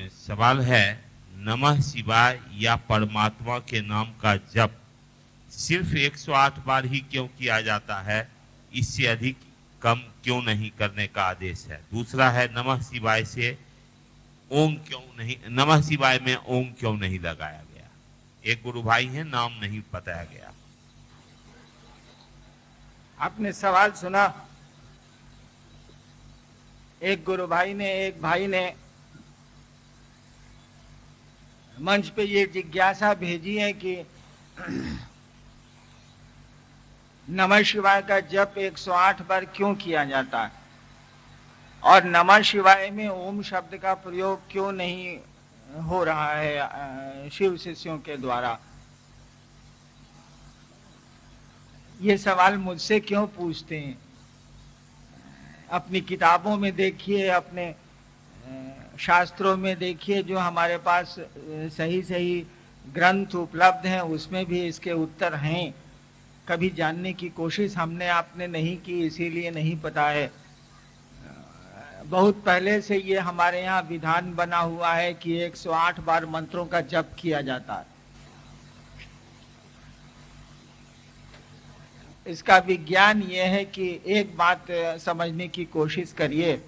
सवाल है, नमः शिवाय या परमात्मा के नाम का जप सिर्फ 108 बार ही क्यों किया जाता है, इससे अधिक कम क्यों नहीं करने का आदेश है। दूसरा है, नमः शिवाय से ओम क्यों नहीं, नमः शिवाय में ओम क्यों नहीं लगाया गया। एक गुरु भाई है, नाम नहीं बताया गया। आपने सवाल सुना। एक गुरु भाई ने, एक भाई ने मंच पे ये जिज्ञासा भेजी है कि नमः शिवाय का जप 108 बार क्यों किया जाता है और नमः शिवाय में ओम शब्द का प्रयोग क्यों नहीं हो रहा है शिव शिष्यों के द्वारा। ये सवाल मुझसे क्यों पूछते हैं? अपनी किताबों में देखिए, अपने शास्त्रों में देखिए, जो हमारे पास सही सही ग्रंथ उपलब्ध हैं उसमें भी इसके उत्तर हैं। कभी जानने की कोशिश हमने आपने नहीं की, इसीलिए नहीं पता है। बहुत पहले से ये हमारे यहाँ विधान बना हुआ है कि 108 बार मंत्रों का जप किया जाता है। इसका विज्ञान ये है कि एक बात समझने की कोशिश करिए,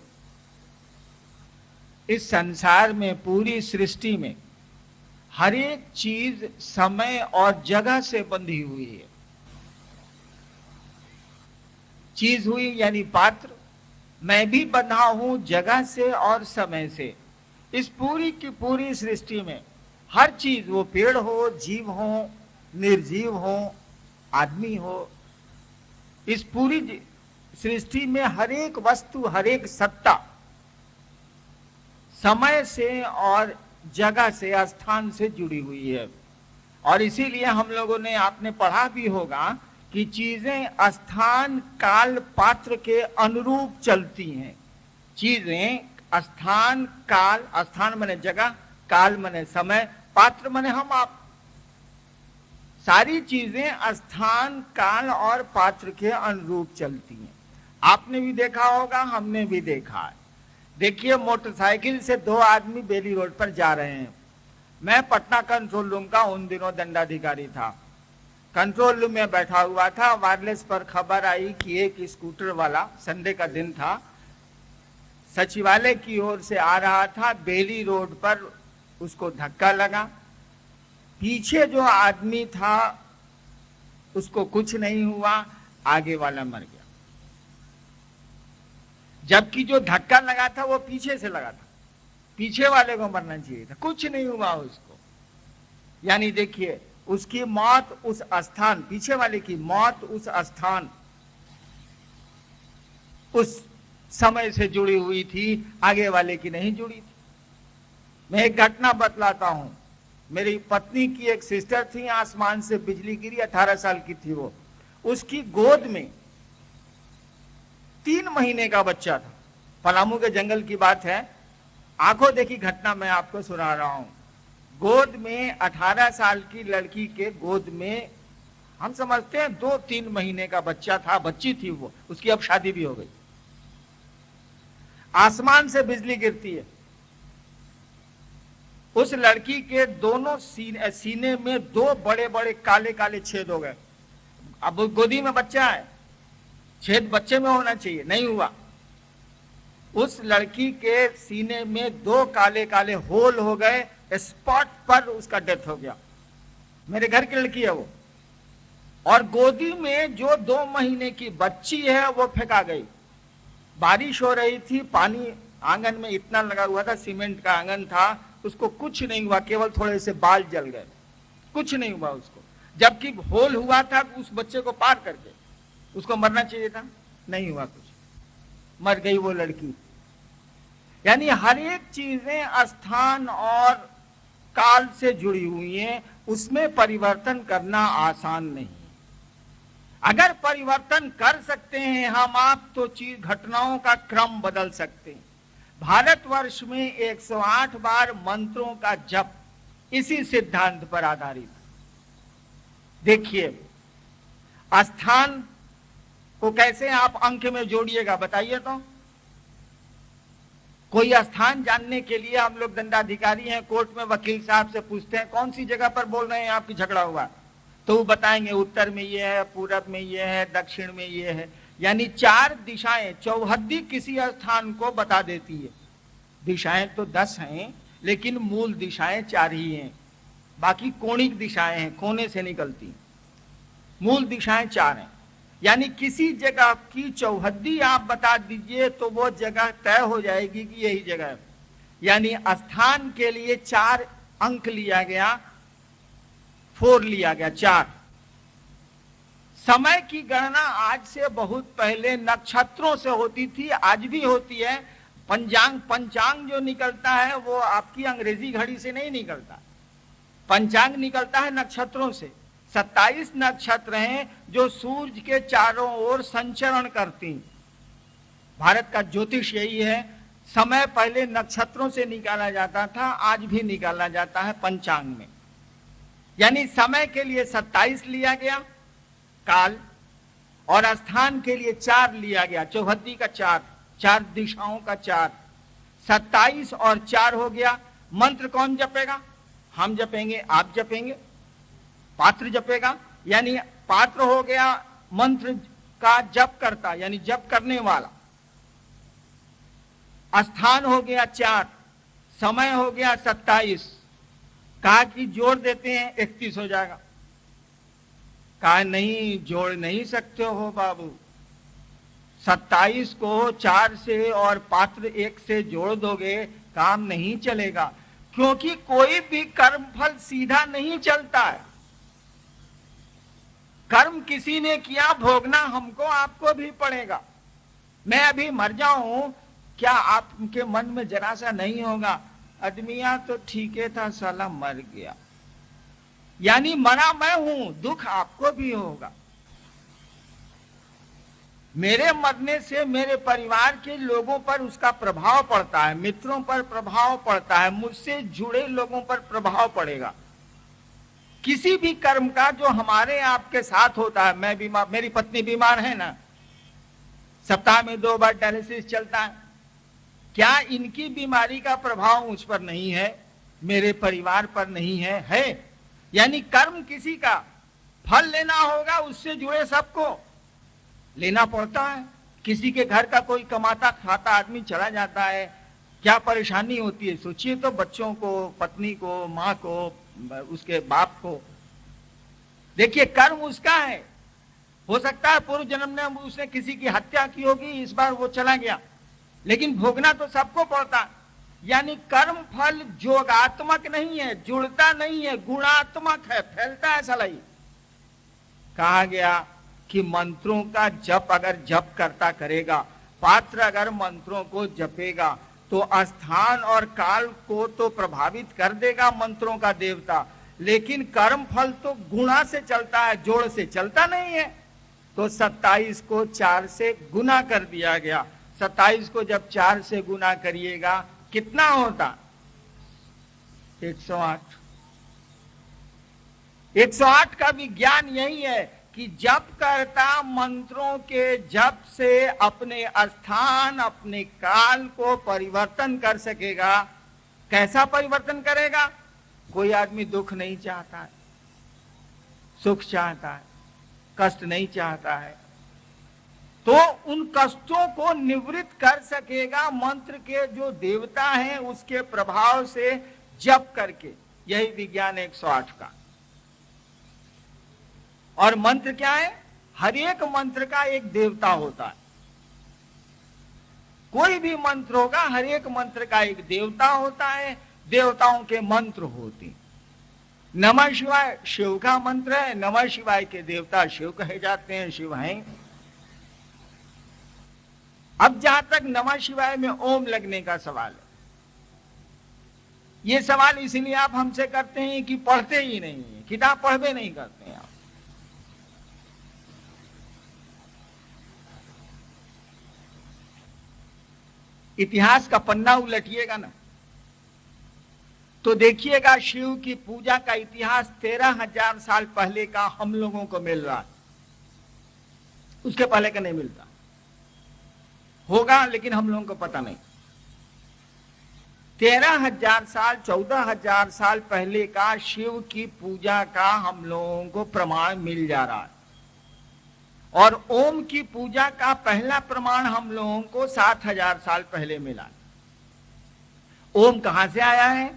इस संसार में, पूरी सृष्टि में हर एक चीज समय और जगह से बंधी हुई है। चीज हुई यानी पात्र, मैं भी बंधा हूं जगह से और समय से। इस पूरी की पूरी सृष्टि में हर चीज, वो पेड़ हो, जीव हो, निर्जीव हो, आदमी हो, इस पूरी सृष्टि में हर एक वस्तु, हर एक सत्ता समय से और जगह से, स्थान से जुड़ी हुई है। और इसीलिए हम लोगों ने, आपने पढ़ा भी होगा कि चीजें स्थान, काल, पात्र के अनुरूप चलती हैं। चीजें स्थान, काल, स्थान माने जगह, काल माने समय, पात्र माने हम आप। सारी चीजें स्थान, काल और पात्र के अनुरूप चलती हैं। आपने भी देखा होगा, हमने भी देखा है। देखिए, मोटरसाइकिल से दो आदमी बेली रोड पर जा रहे हैं। मैं पटना कंट्रोल रूम का उन दिनों दंडाधिकारी था। कंट्रोल रूम में बैठा हुआ था। वायरलेस पर खबर आई कि एक स्कूटर वाला, संडे का दिन था, सचिवालय की ओर से आ रहा था। बेली रोड पर उसको धक्का लगा। पीछे जो आदमी था उसको कुछ नहीं हुआ, आगे वाला मर गया। जबकि जो धक्का लगा था वो पीछे से लगा था, पीछे वाले को मरना चाहिए था, कुछ नहीं हुआ उसको। यानी देखिए, उसकी मौत उस स्थान, पीछे वाले की मौत उस स्थान, उस समय से जुड़ी हुई थी, आगे वाले की नहीं जुड़ी थी। मैं एक घटना बतलाता हूं। मेरी पत्नी की एक सिस्टर थी, आसमान से बिजली गिरी, 18 साल की थी वो। उसकी गोद में 3 महीने का बच्चा था। पलामू के जंगल की बात है, आंखों देखी घटना मैं आपको सुना रहा हूं। गोद में 18 साल की लड़की के गोद में, हम समझते हैं 2-3 महीने का बच्चा था, बच्ची थी वो, उसकी अब शादी भी हो गई। आसमान से बिजली गिरती है, उस लड़की के दोनों सीने में 2 बड़े बड़े काले काले छेद हो गए। अब गोदी में बच्चा है, छेद बच्चे में होना चाहिए, नहीं हुआ। उस लड़की के सीने में 2 काले काले होल हो गए। स्पॉट पर उसका डेथ हो गया। मेरे घर की लड़की है वो। और गोदी में जो 2 महीने की बच्ची है वो फेंका गई। बारिश हो रही थी, पानी आंगन में इतना लगा हुआ था, सीमेंट का आंगन था, उसको कुछ नहीं हुआ, केवल थोड़े से बाल जल गए, कुछ नहीं हुआ उसको। जबकि होल हुआ था उस बच्चे को पार करके, उसको मरना चाहिए था, नहीं हुआ कुछ, मर गई वो लड़की। यानी हर एक चीजें स्थान और काल से जुड़ी हुई हैं, उसमें परिवर्तन करना आसान नहीं। अगर परिवर्तन कर सकते हैं हम आप, तो चीज, घटनाओं का क्रम बदल सकते हैं। भारतवर्ष में 108 बार मंत्रों का जप इसी सिद्धांत पर आधारित। देखिए, स्थान को कैसे आप अंक में जोड़िएगा बताइए तो। कोई स्थान जानने के लिए हम लोग दंडाधिकारी हैं, कोर्ट में वकील साहब से पूछते हैं कौन सी जगह पर बोल रहे हैं आपकी झगड़ा हुआ, तो वो बताएंगे उत्तर में ये है, पूरब में ये है, दक्षिण में ये है। यानी 4 दिशाएं, चौहद्दी किसी स्थान को बता देती है। दिशाएं तो 10 हैं, लेकिन मूल दिशाएं 4 ही हैं, बाकी कोणिक दिशाएं हैं, कोने से निकलती। मूल दिशाएं 4 हैं। यानी किसी जगह की चौहद्दी आप बता दीजिए तो वो जगह तय हो जाएगी कि यही जगह है। यानी स्थान के लिए 4 अंक लिया गया, 4 लिया गया, 4। समय की गणना आज से बहुत पहले नक्षत्रों से होती थी, आज भी होती है। पंचांग जो निकलता है वो आपकी अंग्रेजी घड़ी से नहीं निकलता, पंचांग निकलता है नक्षत्रों से। 27 नक्षत्र हैं जो सूर्य के चारों ओर संचरण करती। भारत का ज्योतिष यही है। समय पहले नक्षत्रों से निकाला जाता था, आज भी निकाला जाता है पंचांग में। यानी समय के लिए 27 लिया गया काल, और स्थान के लिए 4 लिया गया, चौहद्दी का 4 दिशाओं का 4। 27 और 4 हो गया। मंत्र कौन जपेगा? हम जपेंगे, आप जपेंगे, पात्र जपेगा। यानी पात्र हो गया मंत्र का जप करता, यानी जप करने वाला। स्थान हो गया 4, समय हो गया 27। कहा कि जोड़ देते हैं 31 हो जाएगा। कहा नहीं, जोड़ नहीं सकते हो बाबू। 27 को 4 से और पात्र 1 से जोड़ दोगे, काम नहीं चलेगा, क्योंकि कोई भी कर्मफल सीधा नहीं चलता है। कर्म किसी ने किया, भोगना हमको आपको भी पड़ेगा। मैं अभी मर जाऊं, क्या आपके मन में जरा सा नहीं होगा, आदमिया तो ठीक है था, साला मर गया। यानी मरा मैं हूं, दुख आपको भी होगा। मेरे मरने से मेरे परिवार के लोगों पर उसका प्रभाव पड़ता है, मित्रों पर प्रभाव पड़ता है, मुझसे जुड़े लोगों पर प्रभाव पड़ेगा। किसी भी कर्म का जो हमारे आपके साथ होता है। मैं बीमार, मेरी पत्नी बीमार है ना, सप्ताह में 2 बार डायलिसिस चलता है। क्या इनकी बीमारी का प्रभाव मुझ पर नहीं है, मेरे परिवार पर नहीं है? है। यानी कर्म किसी का, फल लेना होगा, उससे जुड़े सबको लेना पड़ता है। किसी के घर का कोई कमाता खाता आदमी चला जाता है, क्या परेशानी होती है सोचिए तो, बच्चों को, पत्नी को, माँ को, उसके बाप को। देखिए कर्म उसका है। हो सकता है पूर्व जन्म में उसने किसी की हत्या की होगी, इस बार वो चला गया, लेकिन भोगना तो सबको पड़ता। यानी कर्म फल जोगात्मक नहीं है, जुड़ता नहीं है, गुणात्मक है, फैलता है सलाई। कहा गया कि मंत्रों का जप अगर जप करता करेगा, पात्र अगर मंत्रों को जपेगा तो स्थान और काल को तो प्रभावित कर देगा मंत्रों का देवता, लेकिन कर्म फल तो गुणा से चलता है, जोड़ से चलता नहीं है। तो 27 को 4 से गुना कर दिया गया। 27 को जब 4 से गुना करिएगा कितना होता? 108। 108 का विज्ञान यही है कि जप करता मंत्रों के जप से अपने स्थान, अपने काल को परिवर्तन कर सकेगा। कैसा परिवर्तन करेगा? कोई आदमी दुख नहीं चाहता है, सुख चाहता है, कष्ट नहीं चाहता है, तो उन कष्टों को निवृत्त कर सकेगा मंत्र के जो देवता हैं उसके प्रभाव से जप करके। यही विज्ञान 108 का। और मंत्र क्या है? हर एक मंत्र का एक देवता होता है। कोई भी मंत्र होगा, हर एक मंत्र का एक देवता होता है, देवताओं के मंत्र होते। नमः शिवाय शिव का मंत्र है, नमः शिवाय के देवता शिव कहे जाते हैं, शिव हैं। अब जहां तक नमः शिवाय में ओम लगने का सवाल है, ये सवाल इसलिए आप हमसे करते हैं कि पढ़ते ही नहीं है, किताब पढ़वे नहीं करते हैं आप। इतिहास का पन्ना उलटिएगा ना तो देखिएगा शिव की पूजा का इतिहास 13,000 साल पहले का हम लोगों को मिल रहा है, उसके पहले का नहीं मिलता। होगा लेकिन हम लोगों को पता नहीं। 13,000 साल 14,000 साल पहले का शिव की पूजा का हम लोगों को प्रमाण मिल जा रहा है, और ओम की पूजा का पहला प्रमाण हम लोगों को 7,000 साल पहले मिला। ओम कहां से आया है?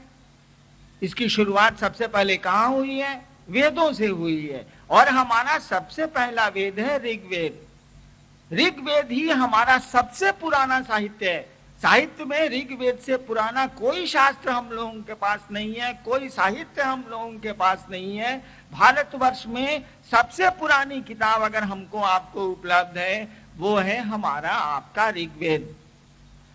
इसकी शुरुआत सबसे पहले कहां हुई है? वेदों से हुई है, और हमारा सबसे पहला वेद है ऋग्वेद। ऋग्वेद ही हमारा सबसे पुराना साहित्य है। साहित्य में ऋग्वेद से पुराना कोई शास्त्र हम लोगों के पास नहीं है, कोई साहित्य हम लोगों के पास नहीं है। भारतवर्ष में सबसे पुरानी किताब अगर हमको आपको उपलब्ध है वो है हमारा आपका ऋग्वेद।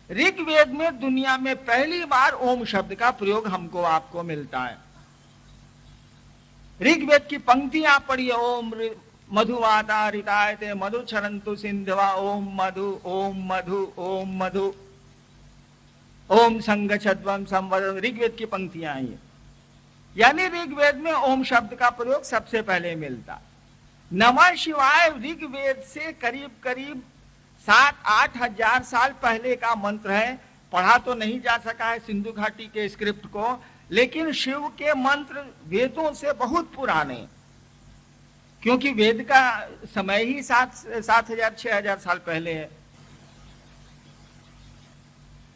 ऋग्वेद में दुनिया में पहली बार ओम शब्द का प्रयोग हमको आपको मिलता है। ऋग्वेद की पंक्तियां पढ़िए, ओम मधुवाता ऋतायते मधु क्षरन्तु सिंधवा ओम मधु ओम मधु ओम मधु ओम संगच्छध्वं संवदन। ऋग्वेद की पंक्तियां हैं, यानी ऋग्वेद में ओम शब्द का प्रयोग सबसे पहले मिलता। नमः शिवाय ऋग्वेद से करीब करीब 7-8 हजार साल पहले का मंत्र है। पढ़ा तो नहीं जा सका है सिंधु घाटी के स्क्रिप्ट को, लेकिन शिव के मंत्र वेदों से बहुत पुराने, क्योंकि वेद का समय ही 7,000-6,000 साल पहले है।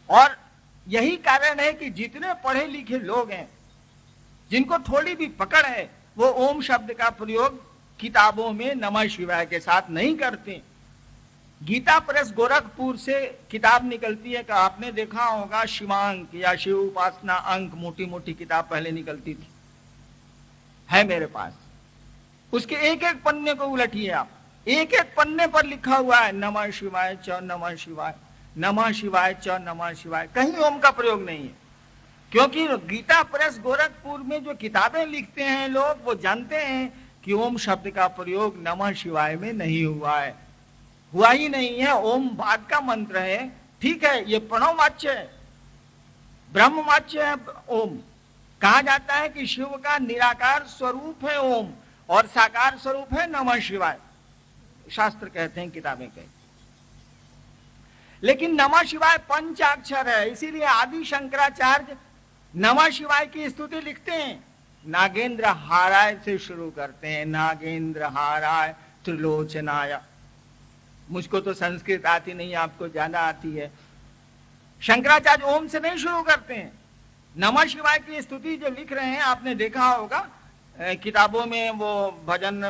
और यही कारण है कि जितने पढ़े लिखे लोग हैं, जिनको थोड़ी भी पकड़ है, वो ओम शब्द का प्रयोग किताबों में नमः शिवाय के साथ नहीं करते। गीता प्रेस गोरखपुर से किताब निकलती है कि आपने देखा होगा, शिवांक या शिव उपासना अंक, मोटी मोटी किताब पहले निकलती थी, है मेरे पास। उसके एक एक पन्ने को उलटिए आप, एक एक पन्ने पर लिखा हुआ है नमः शिवाय च नमः शिवाय, नमः शिवाय च नमः शिवाय। कहीं ओम का प्रयोग नहीं है, क्योंकि गीता प्रेस गोरखपुर में जो किताबें लिखते हैं लोग, वो जानते हैं कि ओम शब्द का प्रयोग नमः शिवाय में नहीं हुआ है, हुआ ही नहीं है। ओम बाद का मंत्र है, ठीक है, ये प्रणववाच्य है, ब्रह्मवाच्य है। ओम कहा जाता है कि शिव का निराकार स्वरूप है ओम, और साकार स्वरूप है नमः शिवाय, शास्त्र कहते हैं, किताबें कहते हैं। लेकिन नमः शिवाय पंचाक्षर है, इसीलिए आदि शंकराचार्य नमः शिवाय की स्तुति लिखते हैं, नागेंद्र हाराय से शुरू करते हैं, नागेंद्र हाराय त्रिलोचनाय। मुझको तो संस्कृत आती नहीं, आपको ज्यादा आती है। शंकराचार्य ओम से नहीं शुरू करते हैं। नमः शिवाय की स्तुति जो लिख रहे हैं, आपने देखा होगा किताबों में, वो भजन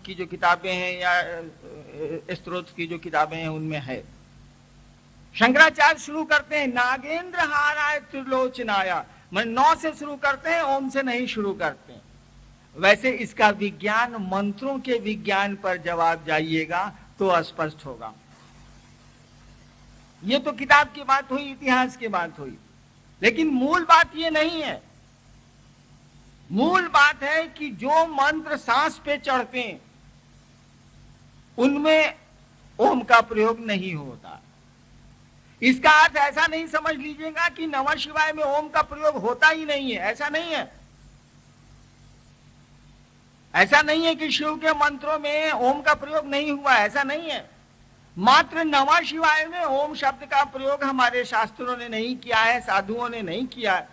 की जो किताबें हैं या स्तोत्र की जो किताबें हैं उनमें है। शंकराचार्य शुरू करते हैं नागेंद्र हाराय त्रिलोचनाय, मैं 9 से शुरू करते हैं, ओम से नहीं शुरू करते हैं। वैसे इसका विज्ञान, मंत्रों के विज्ञान पर जब आप जाइएगा तो स्पष्ट होगा। ये तो किताब की बात हुई, इतिहास की बात हुई, लेकिन मूल बात ये नहीं है। मूल बात है कि जो मंत्र सांस पे चढ़ते हैं उनमें ओम का प्रयोग नहीं होता। इसका अर्थ ऐसा नहीं समझ लीजिएगा कि नमः शिवाय में ओम का प्रयोग होता ही नहीं है, ऐसा नहीं है। ऐसा नहीं है कि शिव के मंत्रों में ओम का प्रयोग नहीं हुआ, ऐसा नहीं है। मात्र नमः शिवाय में ओम शब्द का प्रयोग हमारे शास्त्रों ने नहीं किया है, साधुओं ने नहीं किया है,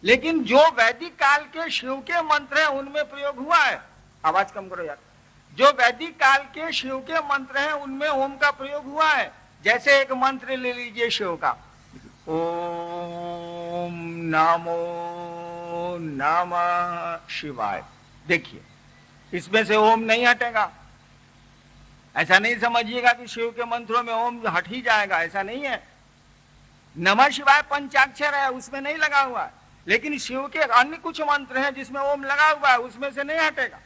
लेकिन जो वैदिक काल के शिव के मंत्र हैं उनमें प्रयोग हुआ है। आवाज कम करो यार। जो वैदिक काल के शिव के मंत्र हैं उनमें ओम का प्रयोग हुआ है। जैसे एक मंत्र ले लीजिए शिव का, ओम नमो नमः शिवाय। देखिए, इसमें से ओम नहीं हटेगा। ऐसा नहीं समझिएगा कि शिव के मंत्रों में ओम हट ही जाएगा, ऐसा नहीं है। नमः शिवाय पंचाक्षर है, उसमें नहीं लगा हुआ है, लेकिन शिव के अन्य कुछ मंत्र हैं जिसमें ओम लगा हुआ है, उसमें से नहीं हटेगा।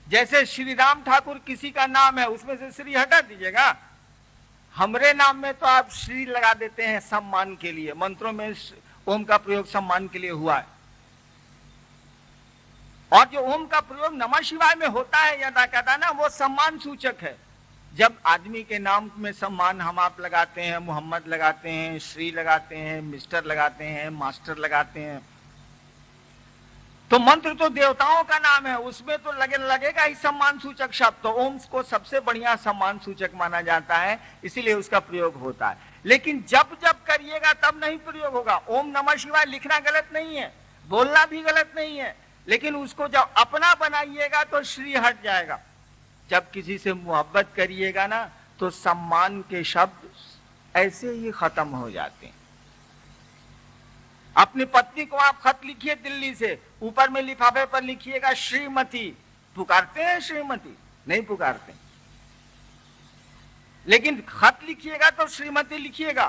जैसे श्री राम ठाकुर किसी का नाम है, उसमें से श्री हटा दीजिएगा। हमरे नाम में तो आप श्री लगा देते हैं सम्मान के लिए, मंत्रों में ओम का प्रयोग सम्मान के लिए हुआ है। और जो ओम का प्रयोग नमः शिवाय में होता है या कहता है ना, वो सम्मान सूचक है। जब आदमी के नाम में सम्मान हम आप लगाते हैं, मोहम्मद लगाते हैं, श्री लगाते हैं, मिस्टर लगाते हैं, मास्टर लगाते हैं, तो मंत्र तो देवताओं का नाम है, उसमें तो लगेगा ही सम्मान सूचक शब्द। तो ओम को सबसे बढ़िया सम्मान सूचक माना जाता है, इसीलिए उसका प्रयोग होता है। लेकिन जब जब करिएगा तब नहीं प्रयोग होगा। ओम नमः शिवाय लिखना गलत नहीं है, बोलना भी गलत नहीं है, लेकिन उसको जब अपना बनाइएगा तो श्री हट जाएगा। जब किसी से मोहब्बत करिएगा ना तो सम्मान के शब्द ऐसे ही खत्म हो जाते हैं। अपनी पत्नी को आप खत लिखिए दिल्ली से, ऊपर में लिफाफे पर लिखिएगा श्रीमती। पुकारते हैं श्रीमती? नहीं पुकारते। लेकिन खत लिखिएगा तो श्रीमती लिखिएगा।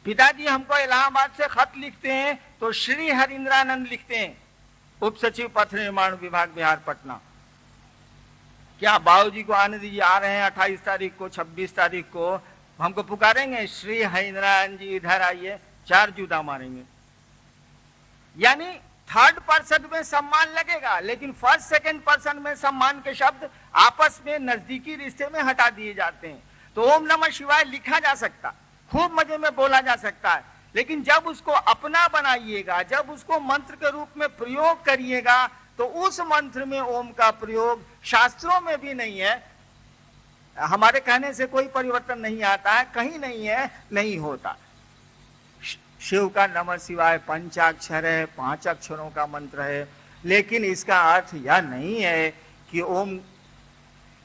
पिताजी हमको इलाहाबाद से खत लिखते हैं तो श्री हरिंद्रानंद लिखते हैं, उप सचिव पथ निर्माण विभाग बिहार पटना। क्या बाबूजी को आने दीजिए, आ रहे हैं 28 तारीख को, 26 तारीख को, हमको पुकारेंगे श्री हरिंद्रानंद जी इधर आइए, 4 जूता मारेंगे। यानी थर्ड पर्सन में सम्मान लगेगा, लेकिन फर्स्ट सेकंड पर्सन में सम्मान के शब्द आपस में नजदीकी रिश्ते में हटा दिए जाते हैं। तो ओम नमः शिवाय लिखा जा सकता, खूब मजे में बोला जा सकता है, लेकिन जब उसको अपना बनाइएगा, जब उसको मंत्र के रूप में प्रयोग करिएगा, तो उस मंत्र में ओम का प्रयोग शास्त्रों में भी नहीं है। हमारे कहने से कोई परिवर्तन नहीं आता है, कहीं नहीं है, नहीं होता। शिव का नमः शिवाय पंचाक्षर है, 5 अक्षरों का मंत्र है, लेकिन इसका अर्थ यह नहीं है कि ओम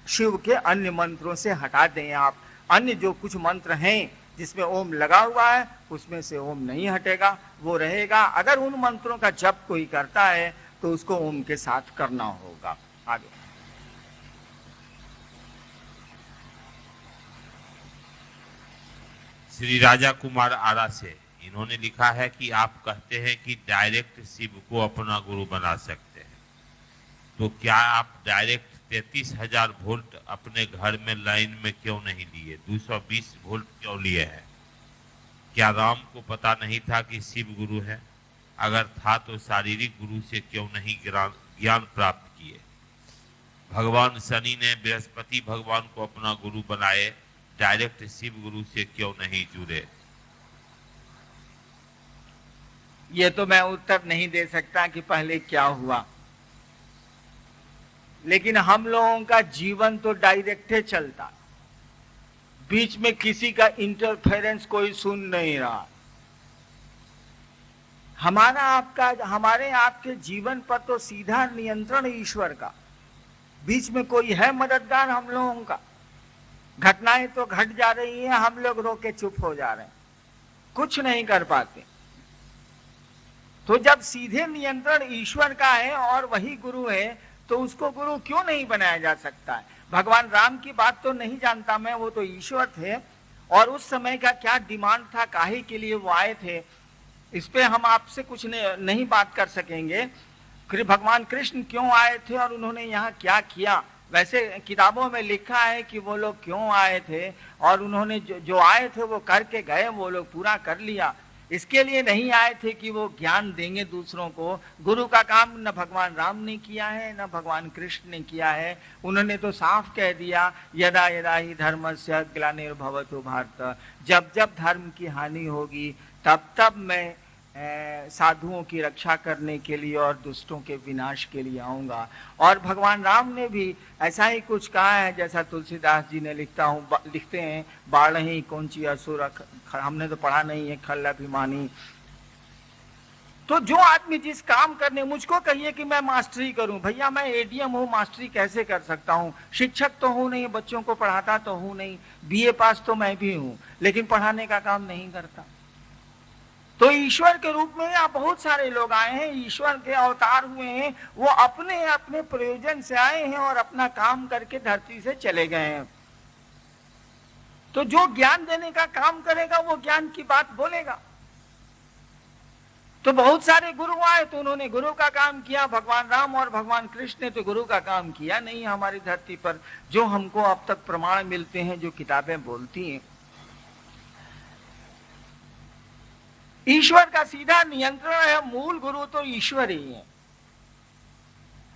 शिव के अन्य मंत्रों से हटा दें आप। अन्य जो कुछ मंत्र हैं जिसमें ओम लगा हुआ है उसमें से ओम नहीं हटेगा, वो रहेगा। अगर उन मंत्रों का जप कोई करता है तो उसको ओम के साथ करना होगा। आगे श्री राजा कुमार आरा से इन्होंने लिखा है कि आप कहते हैं कि डायरेक्ट शिव को अपना गुरु बना सकते हैं, तो क्या आप डायरेक्ट 33,000 वोल्ट अपने घर में लाइन में क्यों नहीं लिए, 220 वोल्ट क्यों लिए हैं? क्या राम को पता नहीं था कि शिव गुरु है? अगर था तो शारीरिक गुरु से क्यों नहीं ज्ञान प्राप्त किए? भगवान शनि ने बृहस्पति भगवान को अपना गुरु बनाए, डायरेक्ट शिव गुरु से क्यों नहीं जुड़े? ये तो मैं उत्तर नहीं दे सकता कि पहले क्या हुआ, लेकिन हम लोगों का जीवन तो डायरेक्ट चलता, बीच में किसी का इंटरफेरेंस कोई सुन नहीं रहा। हमारे आपके जीवन पर तो सीधा नियंत्रण ईश्वर का, बीच में कोई है मददगार हम लोगों का? घटनाएं तो घट जा रही हैं, हम लोग रोके चुप हो जा रहे हैं, कुछ नहीं कर पाते। तो जब सीधे नियंत्रण ईश्वर का है और वही गुरु है, तो उसको गुरु क्यों नहीं बनाया जा सकता है? भगवान राम की बात तो नहीं जानता मैं, वो तो ईश्वर थे, और उस समय का क्या डिमांड था, काहे के लिए वो आए थे, इस पे हम आपसे कुछ नहीं बात कर सकेंगे। भगवान कृष्ण क्यों आए थे और उन्होंने यहाँ क्या किया? वैसे किताबों में लिखा है कि वो लोग क्यों आए थे और उन्होंने जो आए थे वो करके गए, वो लोग पूरा कर लिया। इसके लिए नहीं आए थे कि वो ज्ञान देंगे दूसरों को। गुरु का काम न भगवान राम ने किया है न भगवान कृष्ण ने किया है। उन्होंने तो साफ कह दिया, यदा यदा ही धर्मस्य ग्लानिर्भवतो भारत, जब जब धर्म की हानि होगी तब तब मैं साधुओं की रक्षा करने के लिए और दुष्टों के विनाश के लिए आऊंगा। और भगवान राम ने भी ऐसा ही कुछ कहा है, जैसा तुलसीदास जी ने लिखते हैं, बाढ़ ही कौन ची असुर, हमने तो पढ़ा नहीं है, खल अभिमानी। तो जो आदमी जिस काम करने, मुझको कहिए कि मैं मास्टरी करूं, भैया मैं एडीएम हूं, मास्टरी कैसे कर सकता हूं? शिक्षक तो हूं नहीं, बच्चों को पढ़ाता तो हूं नहीं, बीए पास तो मैं भी हूं, लेकिन पढ़ाने का काम नहीं करता। तो ईश्वर के रूप में यहाँ बहुत सारे लोग आए हैं, ईश्वर के अवतार हुए हैं, वो अपने अपने प्रयोजन से आए हैं और अपना काम करके धरती से चले गए हैं। तो जो ज्ञान देने का काम करेगा वो ज्ञान की बात बोलेगा। तो बहुत सारे गुरु आए तो उन्होंने गुरु का काम किया, भगवान राम और भगवान कृष्ण ने तो गुरु का काम किया नहीं हमारी धरती पर, जो हमको अब तक प्रमाण मिलते हैं, जो किताबें बोलती हैं। ईश्वर का सीधा नियंत्रण है, मूल गुरु तो ईश्वर ही है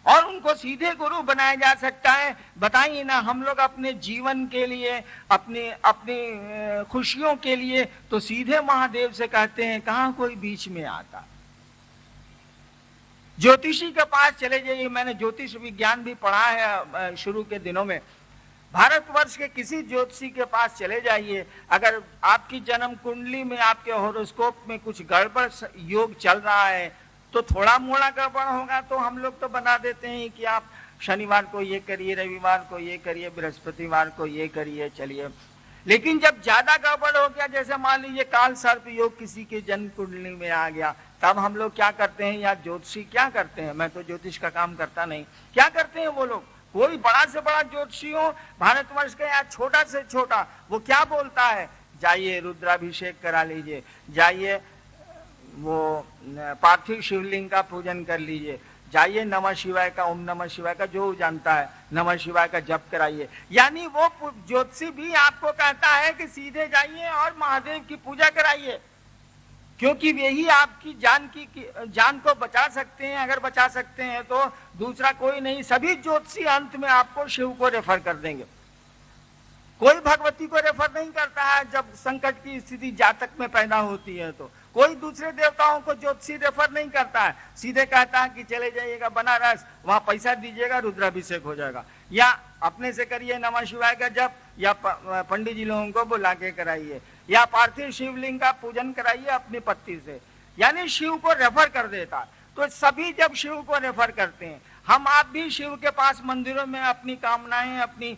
और उनको सीधे गुरु बनाया जा सकता है। बताइए ना, हम लोग अपने जीवन के लिए, अपने खुशियों के लिए तो सीधे महादेव से कहते हैं, कहां कोई बीच में आता। ज्योतिषी के पास चले जाइए, मैंने ज्योतिष विज्ञान भी पढ़ा है शुरू के दिनों में, भारतवर्ष के किसी ज्योतिषी के पास चले जाइए, अगर आपकी जन्म कुंडली में, आपके होरोस्कोप में कुछ गड़बड़ योग चल रहा है तो थोड़ा मोड़ा गड़बड़ होगा तो हम लोग तो बना देते हैं कि आप शनिवार को ये करिए, रविवार को ये करिए, बृहस्पतिवार को ये करिए, चलिए। लेकिन जब ज्यादा गड़बड़ हो गया, जैसे मान लीजिए काल सर्प योग किसी के जन्म कुंडली में आ गया, तब हम लोग क्या करते हैं, या ज्योतिषी क्या करते हैं, मैं तो ज्योतिष का काम करता नहीं, क्या करते हैं वो लोग, कोई बड़ा से बड़ा ज्योतिषी हो भारतवर्ष का या छोटा से छोटा, वो क्या बोलता है, जाइए रुद्राभिषेक करा लीजिए, जाइए वो पार्थिव शिवलिंग का पूजन कर लीजिए, जाइए नमः शिवाय का, ओम नमः शिवाय का जो जानता है नमः शिवाय का जप कराइए। यानी वो ज्योतिषी भी आपको कहता है कि सीधे जाइए और महादेव की पूजा कराइए, क्योंकि यही आपकी जान को बचा सकते हैं। अगर बचा सकते हैं तो दूसरा कोई नहीं। सभी ज्योतिषी अंत में आपको शिव को रेफर कर देंगे, कोई भगवती को रेफर नहीं करता है। जब संकट की स्थिति जातक में पैदा होती है तो कोई दूसरे देवताओं को ज्योतिषी रेफर नहीं करता है, सीधे कहता है कि चले जाइएगा बनारस, वहां पैसा दीजिएगा, रुद्राभिषेक हो जाएगा, या अपने से करिए नमः शिवाय का जप, या पंडित जी लोगों को बुला के कराइए, या पार्थिव शिवलिंग का पूजन कराइए अपनी पत्नी से, यानी शिव को रेफर कर देता। तो सभी जब शिव को रेफर करते हैं, हम आप भी शिव के पास मंदिरों में अपनी कामनाएं, अपनी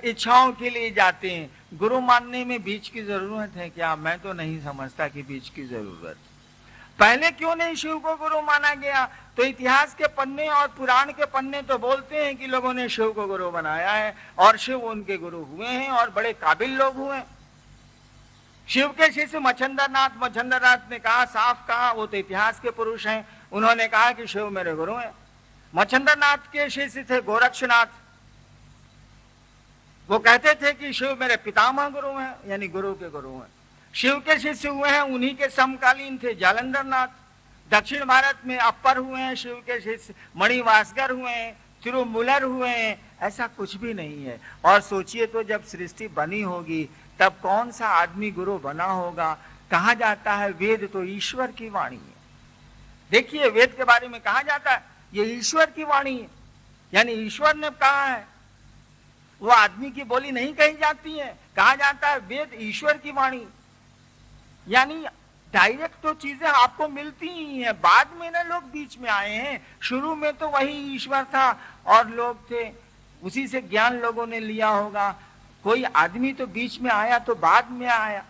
इच्छाओं के लिए जाते हैं। गुरु मानने में बीच की जरूरत है क्या? मैं तो नहीं समझता कि बीच की जरूरत। पहले क्यों नहीं शिव को गुरु माना गया? तो इतिहास के पन्ने और पुराण के पन्ने तो बोलते हैं कि लोगों ने शिव को गुरु बनाया है और शिव उनके गुरु हुए हैं और बड़े काबिल लोग हुए। शिव के शिष्य मच्छंद्रनाथ ने कहा, साफ कहा, वो तो इतिहास के पुरुष हैं, उन्होंने कहा कि शिव मेरे गुरु हैं। मच्छंद्रनाथ के शिष्य थे गोरक्षनाथ, वो कहते थे कि शिव मेरे पितामह गुरु हैं, यानी गुरु के गुरु हैं। शिव के शिष्य हुए हैं, उन्हीं के समकालीन थे जालंधरनाथ। दक्षिण भारत में अप्पर हुए हैं शिव के शिष्य, मणिवासगर हुए हैं, तिरुमूलर हुए हैं। ऐसा कुछ भी नहीं है। और सोचिए तो जब सृष्टि बनी होगी तब कौन सा आदमी गुरु बना होगा? कहा जाता है वेद तो ईश्वर की वाणी है। देखिए वेद के बारे में कहा जाता है ये ईश्वर की वाणी है, यानी ईश्वर ने कहा है, वो आदमी की बोली नहीं कही जाती है। कहा जाता है वेद ईश्वर की वाणी, यानी डायरेक्ट तो चीजें आपको मिलती ही है। बाद में ना लोग बीच में आए हैं, शुरू में तो वही ईश्वर था और लोग थे, उसी से ज्ञान लोगों ने लिया होगा। कोई आदमी तो बीच में आया तो बाद में आया।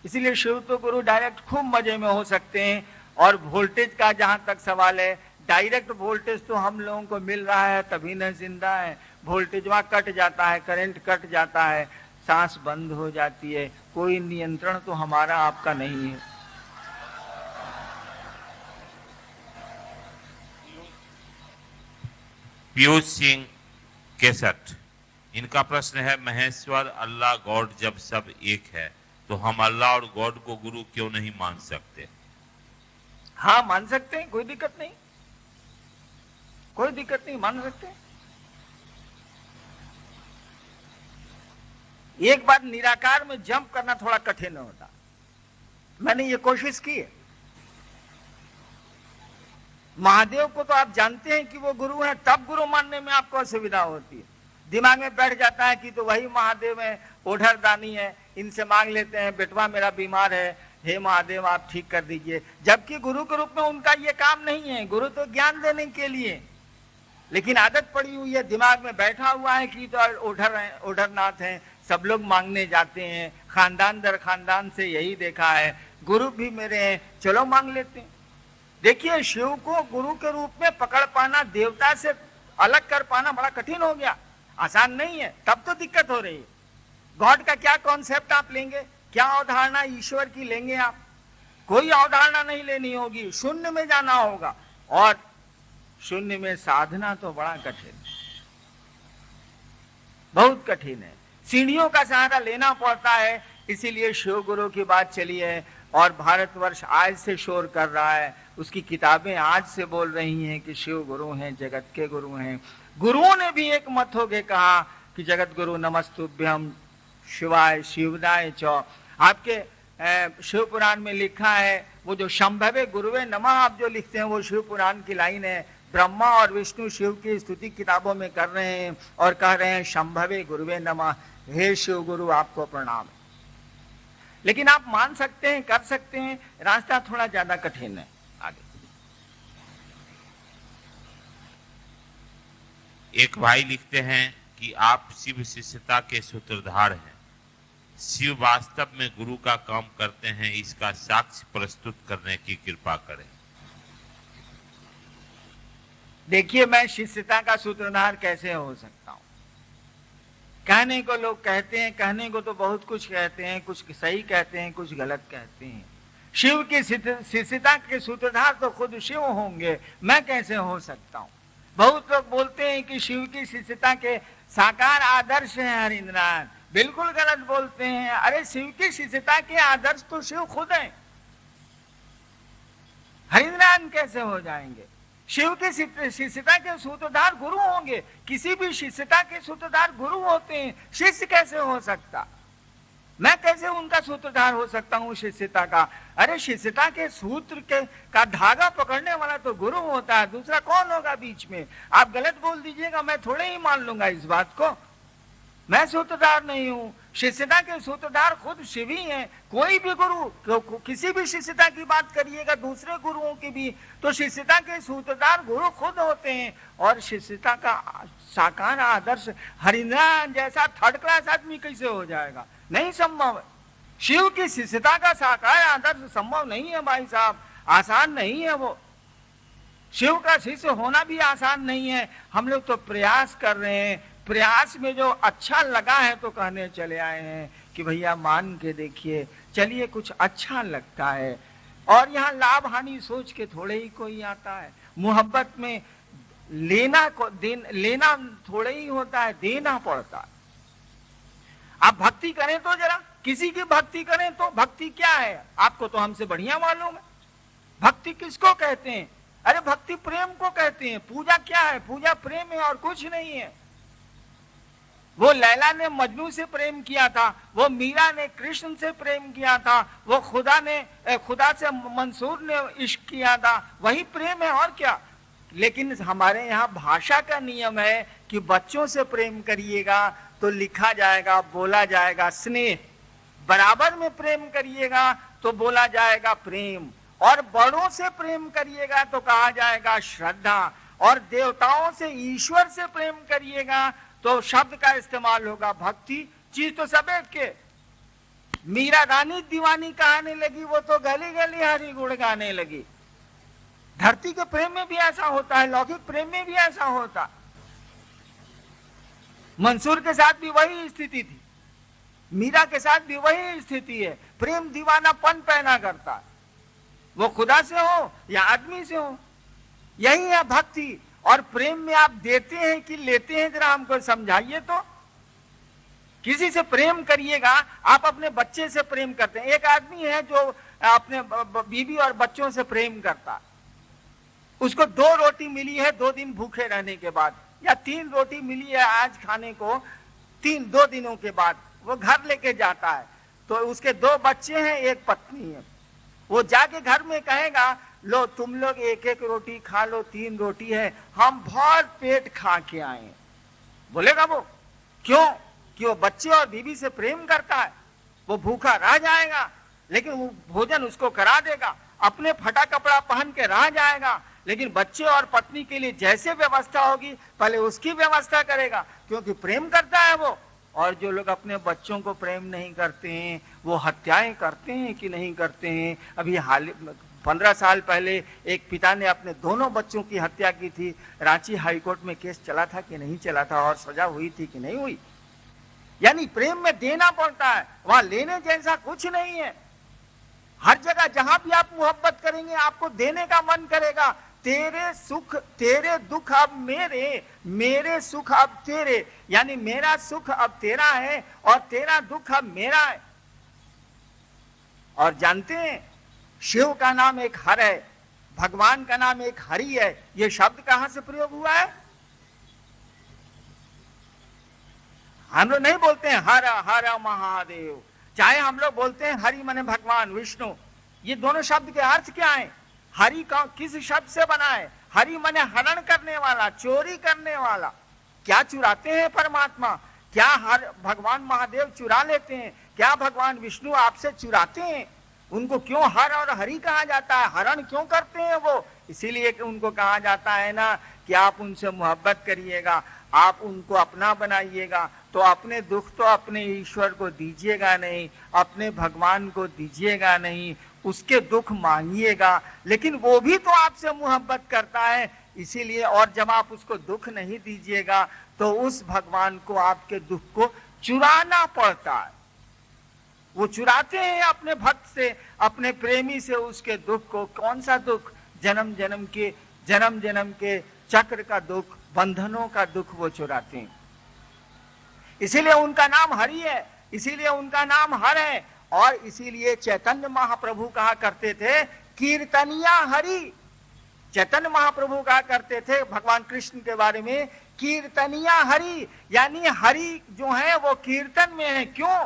इसीलिए शिव तो गुरु डायरेक्ट खूब मजे में हो सकते हैं। और वोल्टेज का जहां तक सवाल है, डायरेक्ट वोल्टेज तो हम लोगों को मिल रहा है तभी न जिंदा है। वोल्टेज वहां कट जाता है, करंट कट जाता है, सांस बंद हो जाती है, कोई नियंत्रण तो हमारा आपका नहीं है। पीयूष सिंह केसट, इनका प्रश्न है, महेश्वर अल्लाह गॉड जब सब एक है तो हम अल्लाह और गॉड को गुरु क्यों नहीं मान सकते? हाँ मान सकते हैं, कोई दिक्कत नहीं, कोई दिक्कत नहीं, मान सकते हैं। एक बार निराकार में जंप करना थोड़ा कठिन होता, मैंने ये कोशिश की है। महादेव को तो आप जानते हैं कि वो गुरु हैं, तब गुरु मानने में आपको असुविधा होती है। दिमाग में बैठ जाता है कि तो वही महादेव है, ओढ़र दानी है, इनसे मांग लेते हैं, बेटवा मेरा बीमार है, हे महादेव आप ठीक कर दीजिए। जबकि गुरु के रूप में उनका ये काम नहीं है, गुरु तो ज्ञान देने के लिए। लेकिन आदत पड़ी हुई है, दिमाग में बैठा हुआ है कि तो ओढ़रनाथ हैं, सब लोग मांगने जाते हैं, खानदान दर खानदान से यही देखा है, गुरु भी मेरे हैं, चलो मांग लेते हैं। देखिए शिव को गुरु के रूप में पकड़ पाना, देवता से अलग कर पाना बड़ा कठिन हो गया, आसान नहीं है। तब तो दिक्कत हो रही है। गॉड का क्या कॉन्सेप्ट आप लेंगे, क्या अवधारणा ईश्वर की लेंगे आप? कोई अवधारणा नहीं लेनी होगी, शून्य में जाना होगा। और शून्य में साधना तो बड़ा कठिन है, बहुत कठिन है, सीढ़ियों का सहारा लेना पड़ता है। इसीलिए शिव गुरु की बात चली है और भारतवर्ष आज से शोर कर रहा है, उसकी किताबें आज से बोल रही हैं कि शिव गुरु हैं, जगत के गुरु हैं। गुरुओं ने भी एक मत होके कहा कि जगत गुरु नमस्तुभ्यम शिवाय शिवदाय च। आपके शिव पुराण में लिखा है, वो जो शंभवे गुरुवे नमः आप जो लिखते हैं वो शिव पुराण की लाइन है, ब्रह्मा और विष्णु शिव की स्तुति किताबों में कर रहे हैं और कह रहे हैं शंभवे गुरुवे नमः, हे शिव गुरु आपको प्रणाम। लेकिन आप मान सकते हैं, कर सकते हैं, रास्ता थोड़ा ज्यादा कठिन है। आगे एक भाई लिखते हैं कि आप शिव शिष्यता के सूत्रधार हैं, शिव वास्तव में गुरु का काम करते हैं, इसका साक्ष्य प्रस्तुत करने की कृपा करें। देखिए, मैं शिष्यता का सूत्रधार कैसे हो सकता हूं? कहने को लोग कहते हैं, कहने को तो बहुत कुछ कहते हैं, कुछ सही कहते हैं, कुछ गलत कहते हैं। शिव की शिष्यता के सूत्रधार तो खुद शिव होंगे, मैं कैसे हो सकता हूं? बहुत लोग बोलते हैं कि शिव की शिष्यता के साकार आदर्श है हरिंद्र नारायण, बिल्कुल गलत बोलते हैं। अरे शिव की शिष्यता के आदर्श तो शिव खुद हैं, हरिंद्र नारायण कैसे हो जाएंगे? शिव की शिष्यता के सूत्रधार गुरु होंगे, किसी भी शिष्यता के सूत्रधार गुरु होते हैं, शिष्य कैसे हो सकता? मैं कैसे उनका सूत्रधार हो सकता हूं शिष्यता का? अरे शिष्यता के सूत्र के का धागा पकड़ने वाला तो गुरु होता है, दूसरा कौन होगा बीच में? आप गलत बोल दीजिएगा, मैं थोड़े ही मान लूंगा इस बात को। मैं सूत्रधार नहीं हूं, शिष्यता के सूत्रधार खुद शिव ही हैं। कोई भी गुरु, किसी भी शिष्यता की बात करिएगा, दूसरे गुरुओं की भी, तो शिष्यता के सूत्रधार गुरु खुद होते हैं। और शिष्यता का साकार आदर्श हरिनारायण जैसा थर्ड क्लास आदमी कैसे हो जाएगा? नहीं संभव है। शिव की शिष्यता का साकार आदर्श संभव नहीं है भाई साहब, आसान नहीं है वो। शिव का शिष्य होना भी आसान नहीं है। हम लोग तो प्रयास कर रहे हैं, प्रयास में जो अच्छा लगा है तो कहने चले आए हैं कि भैया मान के देखिए, चलिए कुछ अच्छा लगता है। और यहाँ लाभ हानि सोच के थोड़े ही कोई आता है। मोहब्बत में लेना थोड़े ही होता है, देना पड़ता है। आप भक्ति करें तो जरा, किसी की भक्ति करें तो, भक्ति क्या है आपको तो हमसे बढ़िया मालूम है। भक्ति किसको कहते हैं? अरे भक्ति प्रेम को कहते हैं। पूजा क्या है? पूजा प्रेम है और कुछ नहीं है। वो लैला ने मजनू से प्रेम किया था, वो मीरा ने कृष्ण से प्रेम किया था, वो खुदा से मंसूर ने इश्क किया था, वही प्रेम है और क्या। लेकिन हमारे यहाँ भाषा का नियम है कि बच्चों से प्रेम करिएगा तो लिखा जाएगा, बोला जाएगा स्नेह, बराबर में प्रेम करिएगा तो बोला जाएगा प्रेम, और बड़ों से प्रेम करिएगा तो कहा जाएगा श्रद्धा, और देवताओं से, ईश्वर से प्रेम करिएगा तो शब्द का इस्तेमाल होगा भक्ति। चीज तो सब एक के। मीरा रानी दीवानी कहने लगी, वो तो गली गली हरि गुण गाने लगी। धरती के प्रेम में भी ऐसा होता है, लौकिक प्रेम में भी ऐसा होता। मंसूर के साथ भी वही स्थिति थी, मीरा के साथ भी वही स्थिति है। प्रेम दीवानापन पैदा करता है, वो खुदा से हो या आदमी से हो, यही है भक्ति। और प्रेम में आप देते हैं कि लेते हैं, जरा हमको समझाइए तो। किसी से प्रेम करिएगा, आप अपने बच्चे से प्रेम करते हैं। एक आदमी है जो अपने बीवी और बच्चों से प्रेम करता, उसको 2 रोटी मिली है 2 दिन भूखे रहने के बाद, या 3 रोटी मिली है आज खाने को 2 दिनों के बाद, वो घर लेके जाता है। तो उसके 2 बच्चे हैं, 1 पत्नी है। वो जाके घर में कहेगा, लो तुम लोग 1-1 रोटी खा लो, 3 रोटी है, हम भर पेट खा के आए। बोलेगा वो? क्यों? कि वो बच्चे और बीवी से प्रेम करता है। वो भूखा रह जाएगा, लेकिन वो भोजन उसको करा देगा, अपने फटा कपड़ा पहन के रह जाएगा, लेकिन बच्चे और पत्नी के लिए जैसे व्यवस्था होगी पहले उसकी व्यवस्था करेगा, क्योंकि प्रेम करता है वो। और जो लोग अपने बच्चों को प्रेम नहीं करते हैं, वो हत्याएं करते हैं कि नहीं करते हैं? अभी 15 साल पहले एक पिता ने अपने दोनों बच्चों की हत्या की थी। रांची हाईकोर्ट में केस चला था कि नहीं चला था, और सजा हुई थी कि नहीं हुई? यानी प्रेम में देना पड़ता है, वहां लेने जैसा कुछ नहीं है। हर जगह जहां भी आप मोहब्बत करेंगे आपको देने का मन करेगा। तेरे सुख तेरे दुख अब मेरे, मेरे सुख अब तेरे, यानी मेरा सुख अब तेरा है और तेरा दुख अब मेरा है। और जानते हैं, शिव का नाम एक हर है, भगवान का नाम एक हरि है। ये शब्द कहां से प्रयोग हुआ है? हम लोग नहीं बोलते हैं हर हर महादेव, चाहे हम लोग बोलते हैं हरि माने भगवान विष्णु। ये दोनों शब्द के अर्थ क्या है? हरि का किस शब्द से बना है? हरि माने हरण करने वाला, चोरी करने वाला। क्या चुराते हैं परमात्मा? क्या हर भगवान महादेव चुरा लेते हैं? क्या भगवान विष्णु आपसे चुराते हैं? उनको क्यों हर और हरि कहा जाता है? हरण क्यों करते हैं वो? इसीलिए कि उनको कहा जाता है ना कि आप उनसे मोहब्बत करिएगा, आप उनको अपना बनाइएगा। तो अपने दुख तो अपने ईश्वर को दीजिएगा नहीं, अपने भगवान को दीजिएगा नहीं, उसके दुख मांगिएगा। लेकिन वो भी तो आपसे मोहब्बत करता है, इसीलिए। और जब आप उसको दुख नहीं दीजिएगा तो उस भगवान को आपके दुख को चुराना पड़ता है। वो चुराते हैं अपने भक्त से, अपने प्रेमी से उसके दुख को। कौन सा दुख? जन्म जन्म के चक्र का दुख, बंधनों का दुख वो चुराते हैं। इसीलिए उनका नाम हरि है, इसीलिए उनका नाम हर है। और इसीलिए चैतन्य महाप्रभु कहा करते थे कीर्तनिया हरि। चैतन्य महाप्रभु कहा करते थे भगवान कृष्ण के बारे में कीर्तनिया हरि, यानी हरि जो है वो कीर्तन में है। क्यों?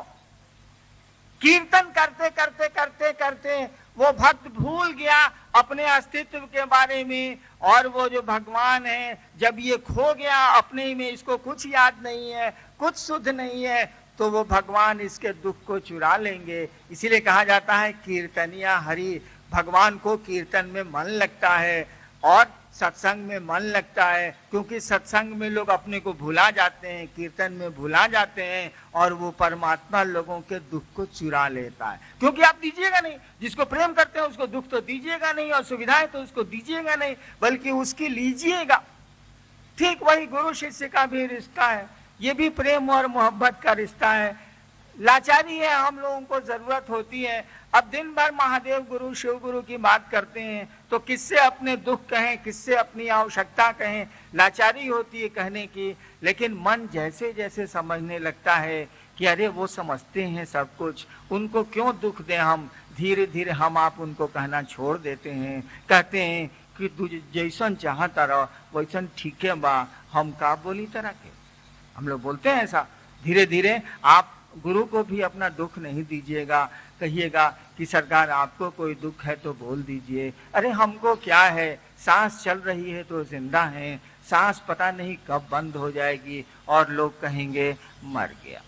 कीर्तन करते करते करते करते वो भक्त भूल गया अपने अस्तित्व के बारे में। और वो जो भगवान है, जब ये खो गया अपने में, इसको कुछ याद नहीं है, कुछ शुद्ध नहीं है, तो वो भगवान इसके दुख को चुरा लेंगे। इसीलिए कहा जाता है कीर्तनिया हरि। भगवान को कीर्तन में मन लगता है और सत्संग में मन लगता है, क्योंकि सत्संग में लोग अपने को भुला जाते हैं, कीर्तन में भुला जाते हैं, और वो परमात्मा लोगों के दुख को चुरा लेता है। क्योंकि आप दीजिएगा नहीं, जिसको प्रेम करते हैं उसको दुख तो दीजिएगा नहीं, और सुविधाएं तो उसको दीजिएगा नहीं, बल्कि उसकी लीजिएगा। ठीक वही गुरु शिष्य का भी रिश्ता है, ये भी प्रेम और मोहब्बत का रिश्ता है। लाचारी है, हम लोगों को जरूरत होती है। अब दिन भर महादेव गुरु शिव गुरु की बात करते हैं तो किससे अपने दुख कहें, किससे अपनी आवश्यकता कहें? लाचारी होती है कहने की। लेकिन मन जैसे जैसे समझने लगता है कि अरे वो समझते हैं सब कुछ, उनको क्यों दुख दें हम, धीरे धीरे हम आप उनको कहना छोड़ देते हैं। कहते हैं कि तू जैसन चाहता रहो वैसन ठीक है बा, हम का बोली तरह के। हम लोग बोलते हैं ऐसा। धीरे धीरे आप गुरु को भी अपना दुख नहीं दीजिएगा। कहिएगा कि सरकार आपको कोई दुख है तो बोल दीजिए। अरे हमको क्या है, सांस चल रही है तो जिंदा है, सांस पता नहीं कब बंद हो जाएगी और लोग कहेंगे मर गया।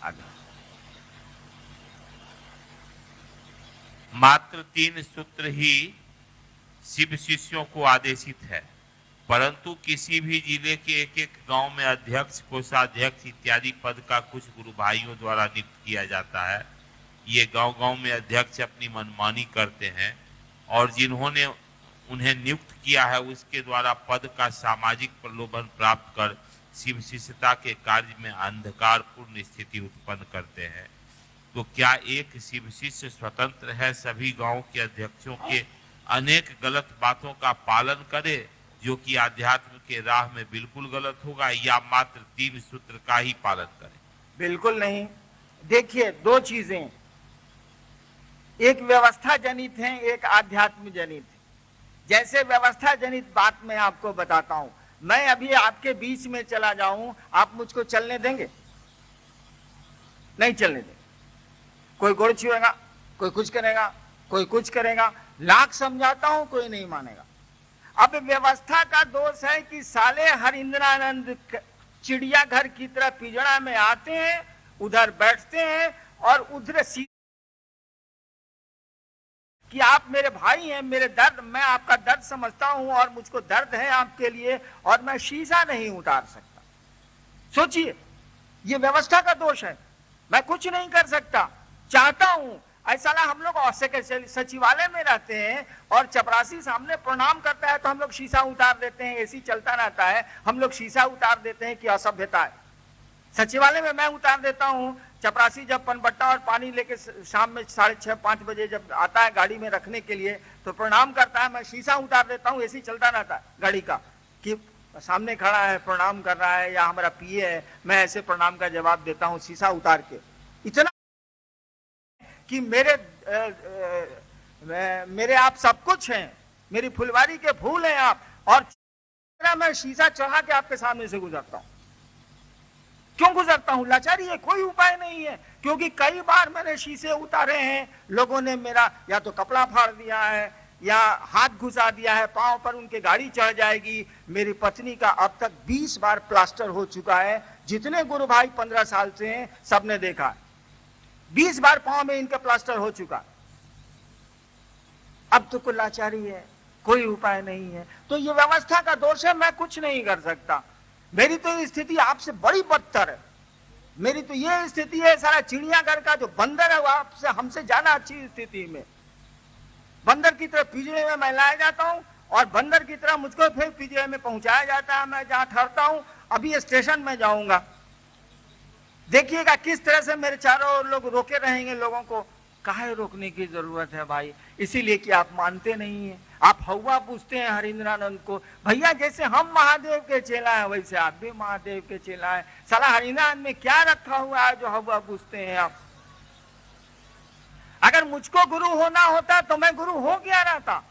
आगे मात्र 3 सूत्र ही शिव शिष्यों को आदेशित है, परंतु किसी भी जिले के एक एक गांव में अध्यक्ष, कोषाध्यक्ष इत्यादि पद का कुछ गुरु भाइयों द्वारा नियुक्त किया जाता है। ये गांव-गांव में अध्यक्ष अपनी मनमानी करते हैं और जिन्होंने उन्हें नियुक्त किया है उसके द्वारा पद का सामाजिक प्रलोभन प्राप्त कर शिव शिष्यता के कार्य में अंधकारपूर्ण स्थिति उत्पन्न करते हैं। तो क्या एक शिव शिष्य स्वतंत्र है सभी गांव के अध्यक्षों के अनेक गलत बातों का पालन करे, जो कि आध्यात्म के राह में बिल्कुल गलत होगा, या मात्र 3 सूत्र का ही पालन करे? बिल्कुल नहीं। देखिए, 2 चीजें, एक व्यवस्था जनित है, एक आध्यात्म जनित है। जैसे व्यवस्था जनित बात मैं आपको बताता हूं। मैं अभी आपके बीच में चला जाऊं, आप मुझको चलने देंगे? नहीं चलने देंगे। कोई गोड़ छुएगा, कोई कुछ करेगा, कोई कुछ करेगा, लाख समझाता हूं कोई नहीं मानेगा। अब व्यवस्था का दोष है कि साले हरिंद्रानंद चिड़िया घर की तरह पिंजड़ा में आते हैं, उधर बैठते हैं और उधर कि आप मेरे भाई हैं, मेरे दर्द, मैं आपका दर्द समझता हूं और मुझको दर्द है आपके लिए और मैं शीशा नहीं उतार सकता। सोचिए, ये व्यवस्था का दोष है। मैं कुछ नहीं कर सकता, चाहता हूं ऐसा ना। हम लोग सचिवालय में रहते हैं और चपरासी सामने प्रणाम करता है तो हम लोग शीशा उतार देते हैं, एसी चलता रहता है, हम लोग शीशा उतार देते हैं कि असभ्यता है। सचिवालय में मैं उतार देता हूं, चपरासी जब पनबट्टा और पानी लेके शाम में 6:30-5 बजे जब आता है गाड़ी में रखने के लिए तो प्रणाम करता है, मैं शीशा उतार देता हूं, एसी चलता रहता है गाड़ी का, कि सामने खड़ा है प्रणाम कर रहा है या हमारा पीए है, मैं ऐसे प्रणाम का जवाब देता हूं शीशा उतार के। इतना कि मेरे आप सब कुछ हैं, मेरी फुलवारी के फूल हैं आप, और मैं शीशा चढ़ा के आपके सामने से गुजरता हूं। क्यों गुजरता हूं? लाचारी है, कोई उपाय नहीं है। क्योंकि कई बार मैंने शीशे उतारे हैं, लोगों ने मेरा या तो कपड़ा फाड़ दिया है, या हाथ घुसा दिया है पांव पर, उनके गाड़ी चढ़ जाएगी। मेरी पत्नी का अब तक 20 बार प्लास्टर हो चुका है। जितने गुरु भाई 15 साल से हैं सबने देखा, 20 बार पांव में इनका प्लास्टर हो चुका। अब तो कोई लाचारी है, कोई उपाय नहीं है। तो ये व्यवस्था का दोष है, मैं कुछ नहीं कर सकता। मेरी तो स्थिति आपसे बड़ी बदतर है। मेरी तो ये स्थिति है, सारा चिड़ियाघर का जो बंदर है वो आपसे हमसे ज्यादा अच्छी स्थिति में। बंदर की तरह पिंजरे में मैं लाया जाता हूं और बंदर की तरह मुझको फिर पिंजरे में पहुंचाया जाता है। मैं जहां ठहरता हूं, अभी स्टेशन में जाऊंगा, देखिएगा किस तरह से मेरे चारों ओर लोग रोके रहेंगे। लोगों को काहे रोकने की जरूरत है भाई? इसीलिए कि आप मानते नहीं है। आप हवा पूछते हैं हरिंद्रानंद को, भैया जैसे हम महादेव के चेला है वैसे आप भी महादेव के चेला है। साला हरिंद्रानंद में क्या रखा हुआ है जो हवा पूछते हैं आप? अगर मुझको गुरु होना होता तो मैं गुरु हो गया रहता।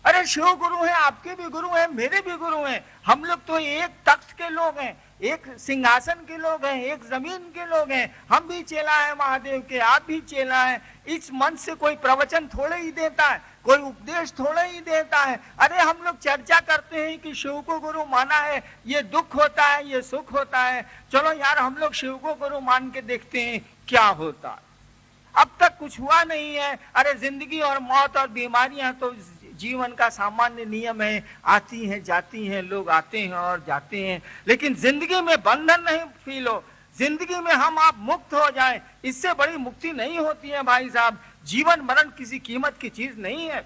अरे शिव गुरु है, आपके भी गुरु हैं, मेरे भी गुरु हैं। हम लोग तो एक तख्त के लोग हैं, एक सिंहासन के लोग हैं, एक जमीन के लोग हैं। हम भी चेला है महादेव के, आप भी चेला है। इस मन से कोई प्रवचन थोड़े ही देता है, कोई उपदेश थोड़े ही देता है। अरे हम लोग चर्चा करते हैं कि शिव को गुरु माना है, ये दुख होता है, ये सुख होता है। चलो यार हम लोग शिव को गुरु मान के देखते हैं क्या होता है। अब तक कुछ हुआ नहीं है। अरे जिंदगी और मौत और बीमारियां तो जीवन का सामान्य नियम है, आती हैं जाती हैं, लोग आते हैं और जाते हैं। लेकिन जिंदगी में बंधन नहीं फील हो, जिंदगी में हम आप मुक्त हो जाएं, इससे बड़ी मुक्ति नहीं होती है भाई साहब। जीवन मरण किसी कीमत की चीज नहीं है।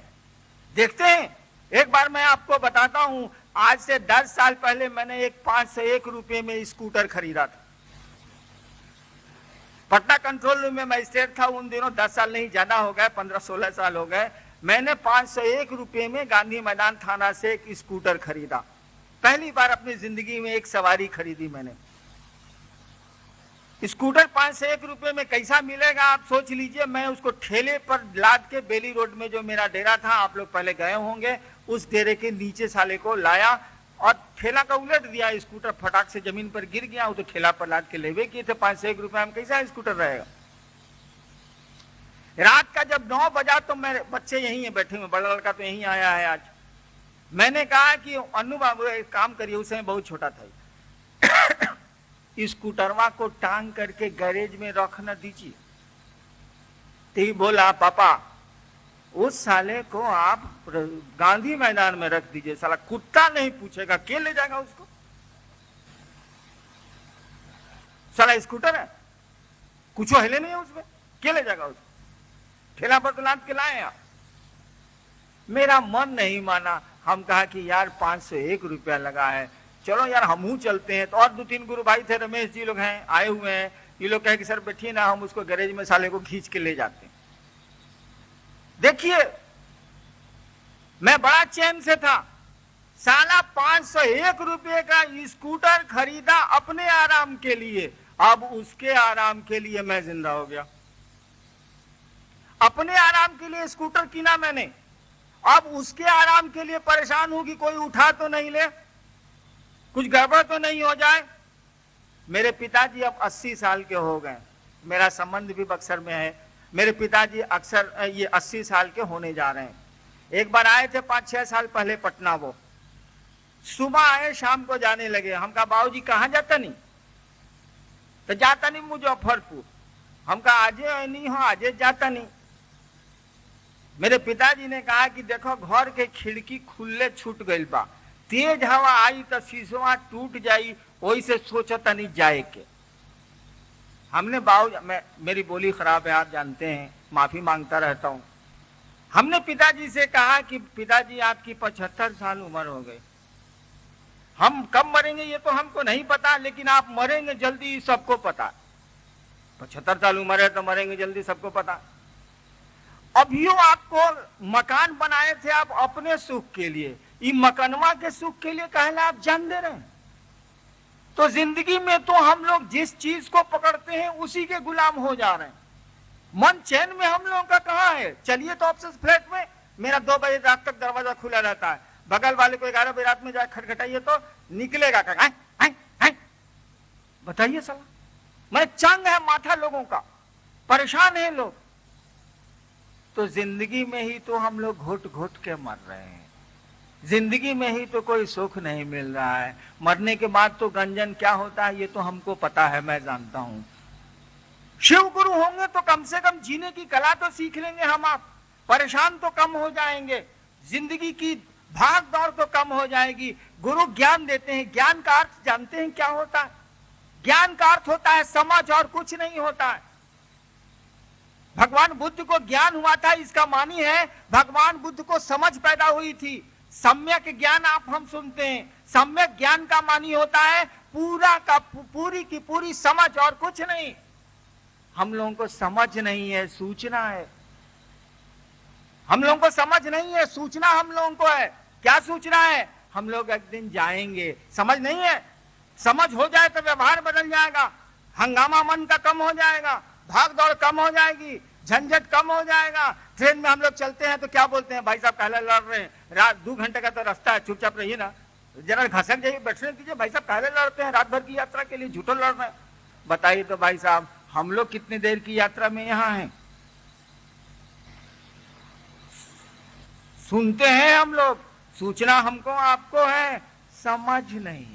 देखते हैं, एक बार मैं आपको बताता हूं, आज से 10 साल पहले मैंने एक 501 रुपए में स्कूटर खरीदा था। पटना कंट्रोल रूम में मजिस्ट्रेट था उन दिनों, 10 साल नहीं ज्यादा हो गए, 15-16 साल हो गए। मैंने 501 रुपए में गांधी मैदान थाना से एक स्कूटर खरीदा। पहली बार अपनी जिंदगी में एक सवारी खरीदी मैंने। स्कूटर 501 रुपए में कैसा मिलेगा आप सोच लीजिए। मैं उसको ठेले पर लाद के बेली रोड में जो मेरा डेरा था, आप लोग पहले गए होंगे, उस डेरे के नीचे साले को लाया और ठेला का उलट दिया। स्कूटर फटाक से जमीन पर गिर गया। वो तो ठेला पर लाद के लेवे किए थे। 501 रुपए में कैसा स्कूटर रहेगा? रात का जब 9 बजा तो मेरे बच्चे यहीं है बैठे हुए, बड़ा लड़का तो यहीं आया है आज। मैंने कहा कि अनु बाबू एक काम करिए, उस समय बहुत छोटा था, स्कूटरवा को टांग करके गैरेज में रख न दीजिए। तो बोला पापा उस साले को आप गांधी मैदान में रख दीजिए, साला कुत्ता नहीं पूछेगा, के ले जाएगा उसको? साला स्कूटर है, कुछ हिले नहीं है उसमें, के ले जाएगा उसको? ठेला पर तो लाद के लाए आप। मेरा मन नहीं माना। हम कहा कि यार 501 रुपया लगा है, चलो यार हमहू चलते हैं। तो और 2-3 गुरु भाई थे, रमेश जी लोग हैं, आए हुए हैं। ये लोग कहे कि सर बैठिए ना, हम उसको गैरेज में साले को खींच के ले जाते हैं। देखिए मैं बड़ा चैन से था। साला 501 रुपये का स्कूटर खरीदा अपने आराम के लिए, अब उसके आराम के लिए मैं जिंदा हो गया। अपने आराम के लिए स्कूटर कीना मैंने, अब उसके आराम के लिए परेशान हूं कि कोई उठा तो नहीं ले, कुछ गड़बड़ तो नहीं हो जाए। मेरे पिताजी अब 80 साल के हो गए, मेरा संबंध भी बक्सर में है। मेरे पिताजी अक्सर ये 80 साल के होने जा रहे हैं। एक बार आए थे 5-6 साल पहले पटना। वो सुबह आए, शाम को जाने लगे। हम कहा बाबूजी कहाँ जाता नहीं? तो जाता नहीं मुजफ्फरपुर। हम कहा आजे नहीं हो, आजे जाता नहीं। मेरे पिताजी ने कहा कि देखो घर के खिड़की खुले छूट गई बा, तेज हवा आई तो शीशवा टूट जाई, वही से सोचता नहीं जाए के। हमने मेरी बोली खराब है, आप जानते हैं, माफी मांगता रहता हूं। हमने पिताजी से कहा कि पिताजी आपकी 75 साल उम्र हो गई, हम कब मरेंगे ये तो हमको नहीं पता, लेकिन आप मरेंगे जल्दी सबको पता। 75 साल उम्र है तो मरेंगे जल्दी सबको पता। अभियो आपको मकान बनाए थे आप अपने सुख के लिए, ये मकनवा के सुख के लिए कहला आप जान दे रहे हैं। तो जिंदगी में तो हम लोग जिस चीज को पकड़ते हैं उसी के गुलाम हो जा रहे हैं। मन चैन में हम लोगों का कहाँ है? चलिए तो ऑफिस फ्लैट में मेरा 2 बजे रात तक दरवाजा खुला रहता है, बगल वाले को 11 बजे रात में जाकर खटखटाइए तो निकलेगा बताइए साला। मैं चंग है माथा लोगों का, परेशान है लोग। तो जिंदगी में ही तो हम लोग घुट घुट के मर रहे हैं, जिंदगी में ही तो कोई सुख नहीं मिल रहा है। मरने के बाद तो गंजन क्या होता है ये तो हमको पता है, मैं जानता हूं। शिव गुरु होंगे तो कम से कम जीने की कला तो सीख लेंगे हम आप, परेशान तो कम हो जाएंगे, जिंदगी की भाग दौड़ तो कम हो जाएगी। गुरु ज्ञान देते हैं, ज्ञान का अर्थ जानते हैं क्या होता है? ज्ञान का अर्थ होता है समझ, और कुछ नहीं होता है। भगवान बुद्ध को ज्ञान हुआ था, इसका मानी है भगवान बुद्ध को समझ पैदा हुई थी। सम्यक ज्ञान आप हम सुनते हैं, सम्यक ज्ञान का मानी होता है पूरा का पूरी की पूरी समझ, और कुछ नहीं। हम लोगों को समझ नहीं है, सूचना है। हम लोगों को समझ नहीं है, सूचना हम लोगों को है। क्या सूचना है? हम लोग एक दिन जाएंगे। समझ नहीं है। समझ हो जाए तो व्यवहार बदल जाएगा, हंगामा मन का कम हो जाएगा, भाग दौड़ कम हो जाएगी, झंझट कम हो जाएगा। ट्रेन में हम लोग चलते हैं तो क्या बोलते हैं, भाई साहब कहला लड़ रहे हैं, रात 2 घंटे का तो रास्ता है, चुपचाप रहिए ना, जरा घसक जाइए, बैठने दीजिए। भाई साहब कहला लड़ते हैं, रात भर की यात्रा के लिए झूठो लड़ रहे हैं। बताइए तो भाई साहब, हम लोग कितनी देर की यात्रा में यहाँ हैं? सुनते हैं हम लोग, सूचना हमको आपको है, समझ नहीं।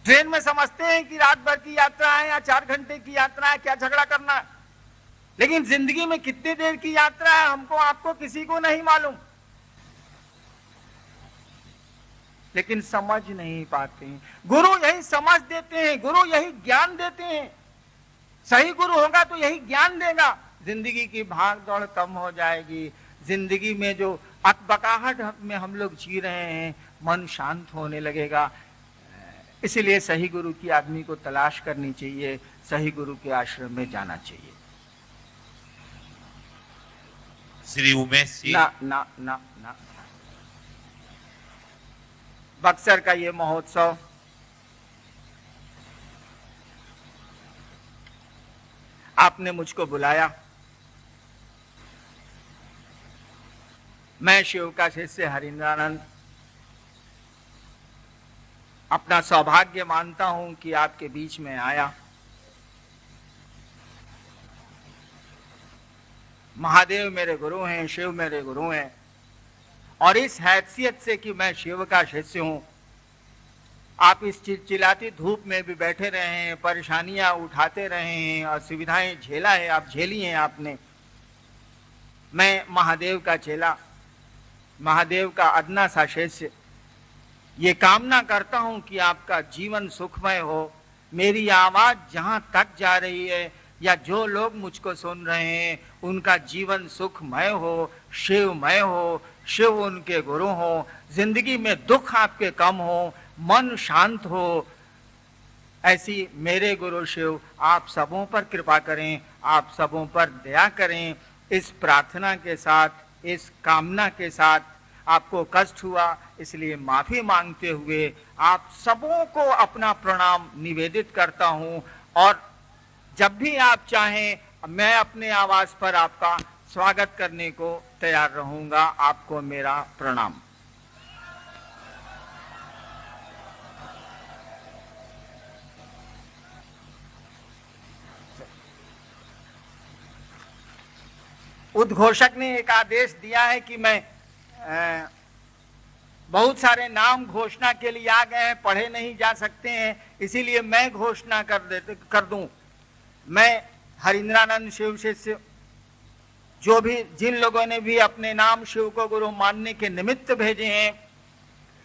ट्रेन में समझते हैं कि रात भर की यात्रा है या 4 घंटे की यात्रा है, क्या झगड़ा करना है। लेकिन जिंदगी में कितनी देर की यात्रा है हमको आपको किसी को नहीं मालूम, लेकिन समझ नहीं पाते हैं। गुरु यही समझ देते हैं, गुरु यही ज्ञान देते हैं। सही गुरु होगा तो यही ज्ञान देगा। जिंदगी की भाग दौड़ कम हो जाएगी, जिंदगी में जो अकबकाहट में हम लोग जी रहे हैं, मन शांत होने लगेगा। इसलिए सही गुरु की आदमी को तलाश करनी चाहिए, सही गुरु के आश्रम में जाना चाहिए। श्री उमेश जी, ना ना ना ना, बक्सर का ये महोत्सव आपने मुझको बुलाया, मैं शिव का शिष्य हरिंद्रानंद अपना सौभाग्य मानता हूं कि आपके बीच में आया। महादेव मेरे गुरु हैं, शिव मेरे गुरु हैं, और इस हैसियत से कि मैं शिव का शिष्य हूं, आप इस चिलचिलाती धूप में भी बैठे रहे हैं, परेशानियां उठाते रहे हैं, असुविधाएं झेला है, आप झेली हैं आपने। मैं महादेव का चेला, महादेव का अदना सा शिष्य, ये कामना करता हूं कि आपका जीवन सुखमय हो। मेरी आवाज जहां तक जा रही है या जो लोग मुझको सुन रहे हैं, उनका जीवन सुखमय हो, शिवमय हो, शिव उनके गुरु हो, जिंदगी में दुख आपके कम हो, मन शांत हो। ऐसी मेरे गुरु शिव आप सबों पर कृपा करें, आप सबों पर दया करें। इस प्रार्थना के साथ, इस कामना के साथ, आपको कष्ट हुआ इसलिए माफी मांगते हुए आप सबों को अपना प्रणाम निवेदित करता हूं। और जब भी आप चाहें मैं अपने आवाज पर आपका स्वागत करने को तैयार रहूंगा। आपको मेरा प्रणाम। उद्घोषक ने एक आदेश दिया है कि मैं बहुत सारे नाम घोषणा के लिए आ गए हैं, पढ़े नहीं जा सकते हैं, इसीलिए मैं घोषणा कर दूं। मैं हरिंद्रानंद शिव शिष्य, जो भी जिन लोगों ने भी अपने नाम शिव को गुरु मानने के निमित्त भेजे हैं,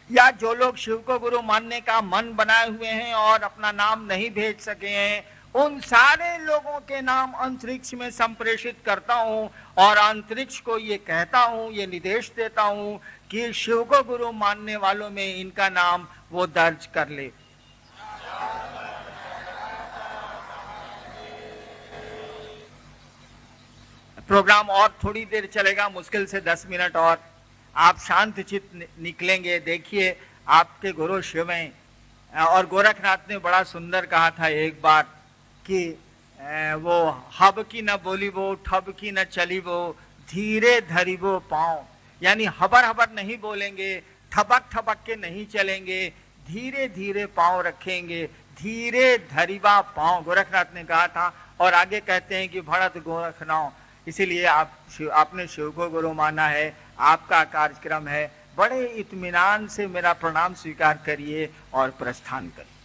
या जो लोग शिव को गुरु मानने का मन बनाए हुए हैं और अपना नाम नहीं भेज सके हैं, उन सारे लोगों के नाम अंतरिक्ष में संप्रेषित करता हूं और अंतरिक्ष को ये कहता हूं, ये निर्देश देता हूं कि शिव को गुरु मानने वालों में इनका नाम वो दर्ज कर ले। प्रोग्राम और थोड़ी देर चलेगा, मुश्किल से 10 मिनट और। आप शांत चित्त निकलेंगे। देखिए आपके गुरु शिव हैं, और गोरखनाथ ने बड़ा सुंदर कहा था एक बार कि वो हब की न बोली वो, ठब की न चली वो, धीरे धरी वो पाँव। यानी हबर हबर नहीं बोलेंगे, ठबक ठबक के नहीं चलेंगे, धीरे धीरे पाँव रखेंगे, धीरे धरीवा पाँव, गोरखनाथ ने कहा था। और आगे कहते हैं कि भरत गोरखनाथ, इसीलिए आपने शिव को गुरु माना है, आपका कार्यक्रम है, बड़े इत्मीनान से मेरा प्रणाम स्वीकार करिए और प्रस्थान करिए।